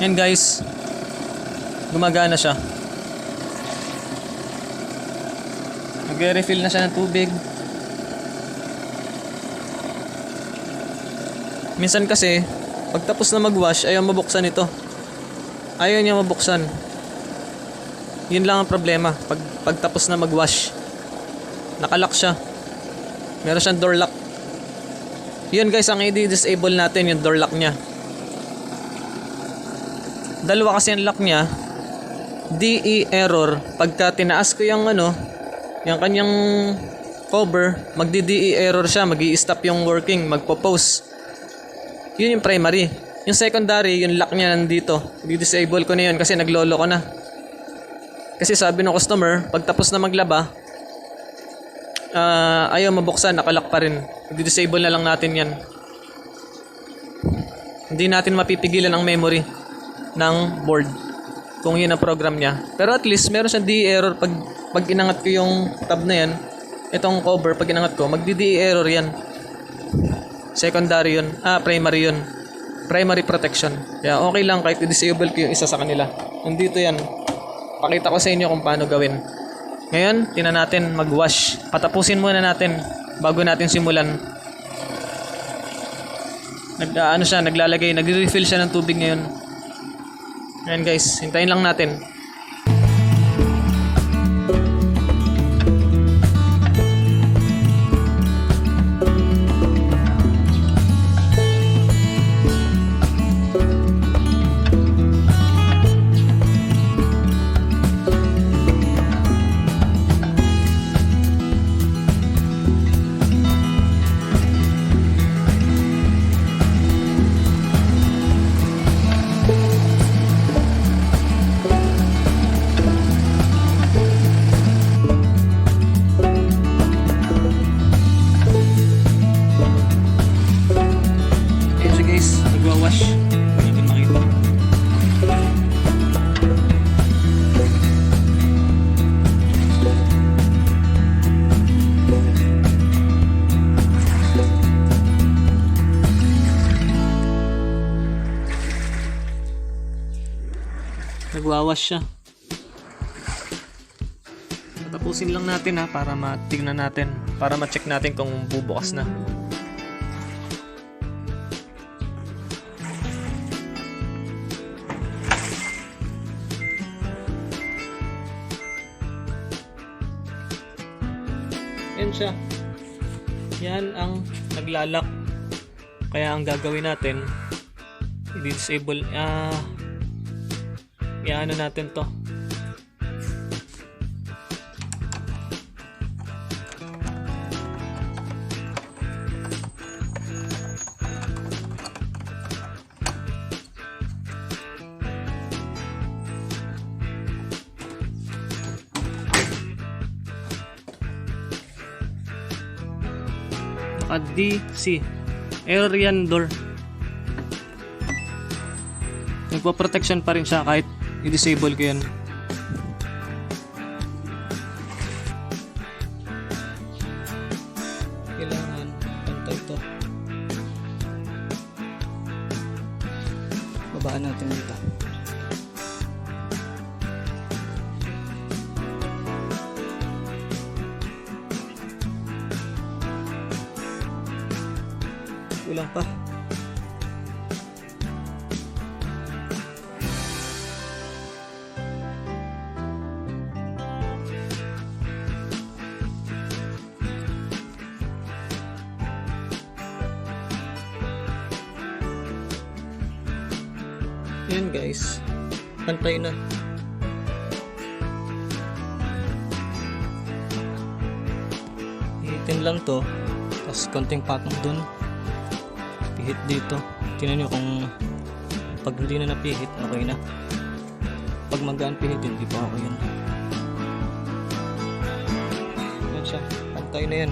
Ayan guys, gumagana siya. Nagre-refill na siya ng tubig. Minsan kasi pagtapos na mag-wash, ayaw mabuksan ito. Ayaw niya mabuksan. Yun lang ang problema. Pagtapos na mag-wash, nakalock siya. Meron siyang door lock. Yun guys, ang i-disable natin yung door lock niya. Dalawa kasi ang lock niya. DE error. Pagka tinaas ko yung yung kanyang cover, magdi-DE error siya, magi-stop yung working, magpo-pause. Yun yung primary. Yung secondary, yung lock niya nandito. I-disable ko na yun kasi naglolo ko na. Kasi sabi ng customer, pagtapos na maglaba, ayaw mabuksan, nakalock pa rin. I-disable na lang natin yan. Hindi natin mapipigilan ang memory ng board kung yun ang program niya. Pero at least meron siyang DE error pag inangat ko yung tab na yan. Itong cover, pag inangat ko, magdi-DE error yan. Secondary yun. Primary yun. Primary protection. Kaya okay lang kahit i-disable ko yung isa sa kanila. Nandito yan. Pakita ko sa inyo kung paano gawin. Ngayon, tina natin mag-wash. Patapusin muna natin bago natin simulan. Naglalagay, nagre-refill siya ng tubig ngayon. Ayan guys, hintayin lang natin. Nagwawash. Hindi natin makita. Nagwawash siya. Tapusin lang natin para matignan natin, para ma-check natin kung bubukas na. Yan siya. Yan ang naglalak. Kaya ang gagawin natin, i-disable, i-ano natin to. DC error yan door. Nagpo-protection pa rin siya kahit i-disable ko yan. Kailangan pantay to. Babaan natin dito. Kulang pa. Yan guys, pantay na. Ihitin lang to, tapos konting patong dun. Pihit dito. Tingnan nyo kung pag hindi na napihit, okay na. Pag magaan pihit, hindi pa okay yun. Yan siya. Pantay na yan.